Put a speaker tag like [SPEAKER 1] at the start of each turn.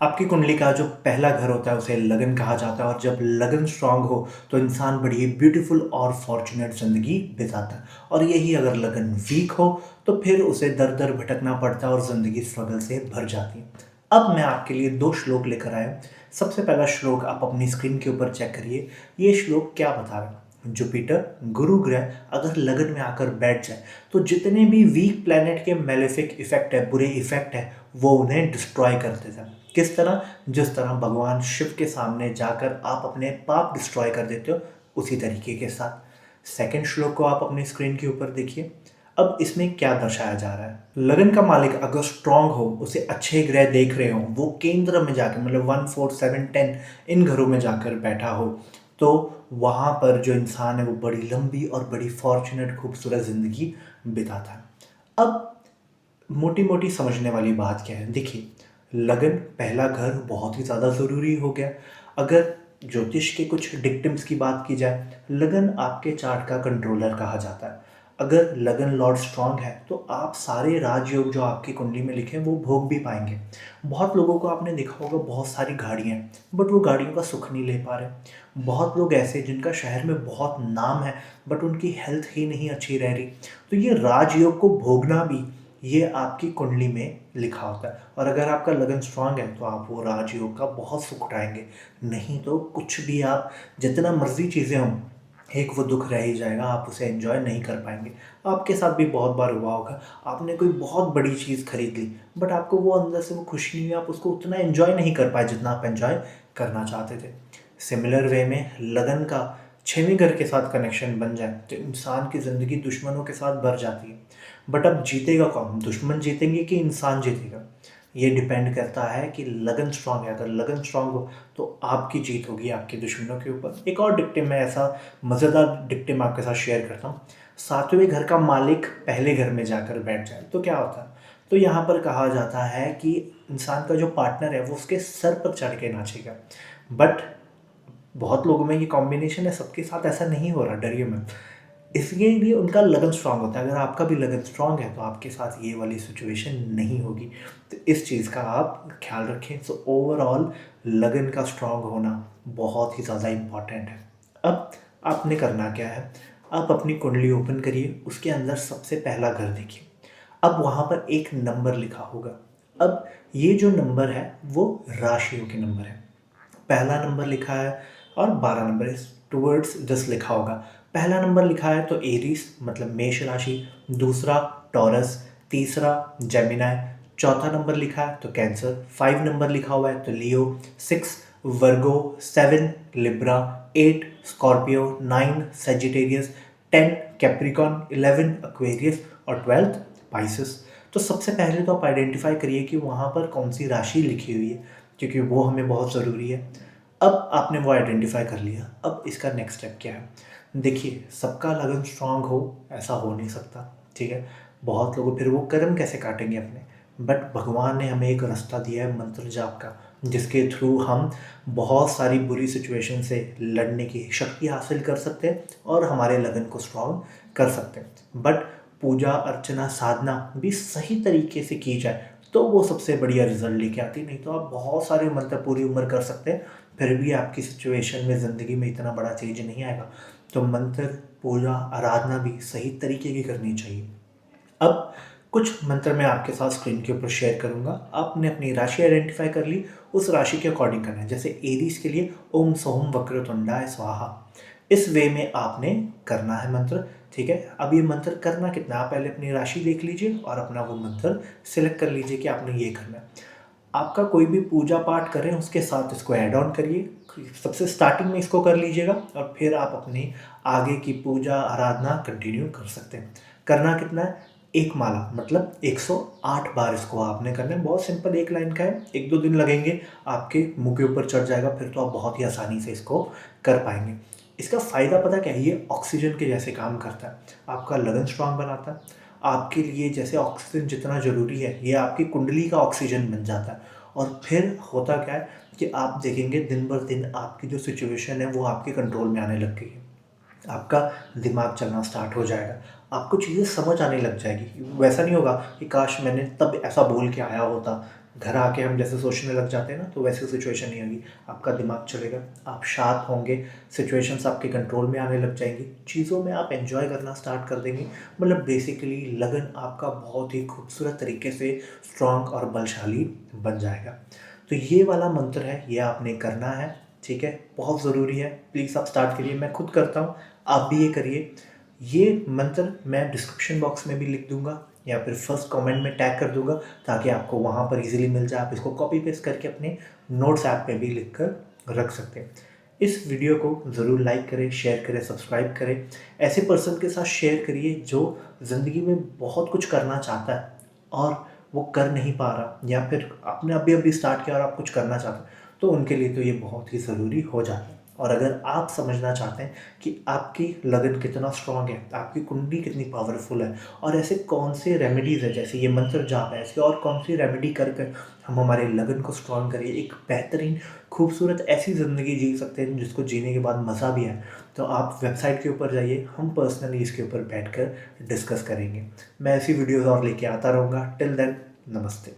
[SPEAKER 1] आपकी कुंडली का जो पहला घर होता है उसे लगन कहा जाता है और जब लगन स्ट्रांग हो तो इंसान बड़ी ब्यूटीफुल और फॉर्चुनेट ज़िंदगी बिताता है। और यही अगर लगन वीक हो तो फिर उसे दर दर भटकना पड़ता है और ज़िंदगी स्ट्रगल से भर जाती है। अब मैं आपके लिए दो श्लोक लेकर आया हूँ। सबसे पहला श्लोक आप अपनी स्क्रीन के ऊपर चेक करिए। ये श्लोक क्या बता रहा है? जुपिटर गुरु ग्रह अगर लगन में आकर बैठ जाए तो जितने भी वीक प्लैनेट के मेलेफिक इफेक्ट है, बुरे इफेक्ट है, वो उन्हें डिस्ट्रॉय कर देता है। किस तरह? जिस तरह भगवान शिव के सामने जाकर आप अपने पाप डिस्ट्रॉय कर देते हो, उसी तरीके के साथ। सेकंड श्लोक को आप अपनी स्क्रीन के ऊपर देखिए। अब इसमें क्या दर्शाया जा रहा है? लगन का मालिक अगर स्ट्रांग हो, उसे अच्छे ग्रह देख रहे हो, वो केंद्र में जाकर मतलब 1 4 7 10 इन घरों में जाकर बैठा हो, तो वहाँ पर जो इंसान है वो बड़ी लंबी और बड़ी फॉर्चुनेट खूबसूरत ज़िंदगी बिताता है। अब मोटी मोटी समझने वाली बात क्या है? देखिए, लगन पहला घर बहुत ही ज़्यादा ज़रूरी हो गया। अगर ज्योतिष के कुछ डिक्टिम्स की बात की जाए, लगन आपके चार्ट का कंट्रोलर कहा जाता है। अगर लगन लॉर्ड स्ट्रांग है तो आप सारे राजयोग जो आपकी कुंडली में लिखे हैं वो भोग भी पाएंगे। बहुत लोगों को आपने देखा होगा, बहुत सारी गाड़ियाँ हैं बट वो गाड़ियों का सुख नहीं ले पा रहे। बहुत लोग ऐसे जिनका शहर में बहुत नाम है बट उनकी हेल्थ ही नहीं अच्छी रह रही। तो ये राजयोग को भोगना भी ये आपकी कुंडली में लिखा होता है। और अगर आपका लगन स्ट्रांग है तो आप वो राजयोग का बहुत सुख उठाएंगे। नहीं तो कुछ भी आप जितना मर्जी चीज़ें हों, एक वो दुख रह ही जाएगा, आप उसे एंजॉय नहीं कर पाएंगे। आपके साथ भी बहुत बार हुआ होगा, आपने कोई बहुत बड़ी चीज़ खरीद ली बट आपको वो अंदर से वो खुशी नहीं हुई, आप उसको उतना एंजॉय नहीं कर पाए जितना आप एंजॉय करना चाहते थे। सिमिलर वे में लगन का छेवें घर के साथ कनेक्शन बन जाए तो इंसान की ज़िंदगी दुश्मनों के साथ भर जाती है। बट अब जीतेगा कौन? दुश्मन जीतेंगे कि इंसान जीतेगा? ये डिपेंड करता है कि लगन स्ट्रांग है। अगर लगन स्ट्रांग हो तो आपकी जीत होगी आपके दुश्मनों के ऊपर। एक और डिक्टिम मैं ऐसा मज़ेदार डिक्टिम आपके साथ शेयर करता हूँ। सातवें घर का मालिक पहले घर में जाकर बैठ जाए तो क्या होता है? तो यहाँ पर कहा जाता है कि इंसान का जो पार्टनर है वो उसके सर पर चढ़ के नाचेगा। बट बहुत लोगों में ये कॉम्बिनेशन है, सबके साथ ऐसा नहीं हो रहा, डरिए मत। इसके लिए उनका लगन स्ट्रांग होता है। अगर आपका भी लगन स्ट्रांग है तो आपके साथ ये वाली सिचुएशन नहीं होगी। तो इस चीज़ का आप ख्याल रखें। सो ओवरऑल लगन का स्ट्रांग होना बहुत ही ज़्यादा इम्पॉर्टेंट है। अब आपने करना क्या है? आप अपनी कुंडली ओपन करिए, उसके अंदर सबसे पहला घर देखिए। अब वहाँ पर एक नंबर लिखा होगा। अब ये जो नंबर है वो राशियों के नंबर है। पहला नंबर लिखा है और 12 नंबर इस टुवर्ड्स दिस लिखा होगा। पहला नंबर लिखा है तो एरीज मतलब मेष राशि, दूसरा टॉरस, तीसरा जेमिनाई, चौथा नंबर लिखा है तो कैंसर, 5 नंबर लिखा हुआ है तो लियो, 6 वर्गो, 7 Libra, 8 Scorpio, 9 Sagittarius, 10 Capricorn, 11 Aquarius और 12 पाइसेस। तो सबसे पहले तो आप आइडेंटिफाई करिए कि वहाँ पर कौन सी राशि लिखी हुई है, क्योंकि वो हमें बहुत ज़रूरी है। अब आपने वो आइडेंटिफाई कर लिया, अब इसका नेक्स्ट स्टेप क्या है? देखिए, सबका लगन स्ट्रांग हो ऐसा हो नहीं सकता, ठीक है? बहुत लोग फिर वो कर्म कैसे काटेंगे अपने? बट भगवान ने हमें एक रास्ता दिया है मंत्र जाप का, जिसके थ्रू हम बहुत सारी बुरी सिचुएशन से लड़ने की शक्ति हासिल कर सकते हैं और हमारे लगन को स्ट्रांग कर सकते हैं। बट पूजा अर्चना साधना भी सही तरीके से की जाए तो वो सबसे बढ़िया रिजल्ट लेके आती है। नहीं तो आप बहुत सारे मंत्र पूरी उम्र कर सकते हैं, फिर भी आपकी सिचुएशन में ज़िंदगी में इतना बड़ा चेंज नहीं आएगा। तो मंत्र पूजा आराधना भी सही तरीके की करनी चाहिए। अब कुछ मंत्र मैं आपके साथ स्क्रीन के ऊपर शेयर करूंगा। आपने अपनी राशि आइडेंटिफाई कर ली, उस राशि के अकॉर्डिंग करना है। जैसे एरीज के लिए ओम सोम वक्रतुंडाय स्वाहा, इस वे में आपने करना है मंत्र, ठीक है? अब ये मंत्र करना कितना, आप पहले अपनी राशि देख लीजिए और अपना वो मंत्र सिलेक्ट कर लीजिए कि आपने ये करना है। आपका कोई भी पूजा पाठ करें उसके साथ इसको ऐड ऑन करिए। सबसे स्टार्टिंग में इसको कर लीजिएगा और फिर आप अपनी आगे की पूजा आराधना कंटिन्यू कर सकते हैं। करना कितना है? एक माला मतलब 108 बार इसको आपने करना है। बहुत सिंपल, एक लाइन का है, 1-2 दिन लगेंगे, आपके मुंह के ऊपर चढ़ जाएगा, फिर तो आप बहुत ही आसानी से इसको कर पाएंगे। इसका फ़ायदा पता क्या है? ये ऑक्सीजन के जैसे काम करता है, आपका लगन स्ट्रांग बनाता है। आपके लिए जैसे ऑक्सीजन जितना ज़रूरी है, ये आपकी कुंडली का ऑक्सीजन बन जाता है। और फिर होता क्या है कि आप देखेंगे दिन बर दिन आपकी जो सिचुएशन है वो आपके कंट्रोल में आने लग गई है। आपका दिमाग चलना स्टार्ट हो जाएगा, आपको चीज़ें समझ आने लग जाएगी। वैसा नहीं होगा कि काश मैंने तब ऐसा बोल के आया होता घर आके हम जैसे सोचने लग जाते हैं ना, तो वैसे सिचुएशन नहीं आएगी। आपका दिमाग चलेगा, आप शांत होंगे, सिचुएशंस आपके कंट्रोल में आने लग जाएंगी, चीज़ों में आप एंजॉय करना स्टार्ट कर देंगे। मतलब बेसिकली लगन आपका बहुत ही खूबसूरत तरीके से स्ट्रांग और बलशाली बन जाएगा। तो ये वाला मंत्र है, ये आपने करना है, ठीक है? बहुत ज़रूरी है, प्लीज़ आप स्टार्ट करिए। मैं खुद करता हूँ, आप भी ये करिए। ये मंत्र मैं डिस्क्रिप्शन बॉक्स में भी लिख दूंगा या फिर फर्स्ट कमेंट में टैग कर दूंगा, ताकि आपको वहाँ पर इजीली मिल जाए। आप इसको कॉपी पेस्ट करके अपने नोट्स ऐप पे भी लिख कर रख सकते हैं। इस वीडियो को ज़रूर लाइक करें, शेयर करें, सब्सक्राइब करें। ऐसे पर्सन के साथ शेयर करिए जो ज़िंदगी में बहुत कुछ करना चाहता है और वो कर नहीं पा रहा, या फिर आपने अभी अभी स्टार्ट किया और आप कुछ करना चाहते हैं, तो उनके लिए तो ये बहुत ही ज़रूरी हो जाता है। और अगर आप समझना चाहते हैं कि आपकी लगन कितना स्ट्रांग है, आपकी कुंडली कितनी पावरफुल है, और ऐसे कौन से रेमेडीज़ है, जैसे ये मंत्र जाप है, ऐसे और कौन सी रेमेडी कर कर हम हमारे लगन को स्ट्रांग करें, एक बेहतरीन खूबसूरत ऐसी ज़िंदगी जी सकते हैं जिसको जीने के बाद मज़ा भी आए, तो आप वेबसाइट के ऊपर जाइए, हम पर्सनली इसके ऊपर बैठ कर डिस्कस करेंगे। मैं ऐसी वीडियोज़ और लेके आता रहूँगा। टिल देन, नमस्ते।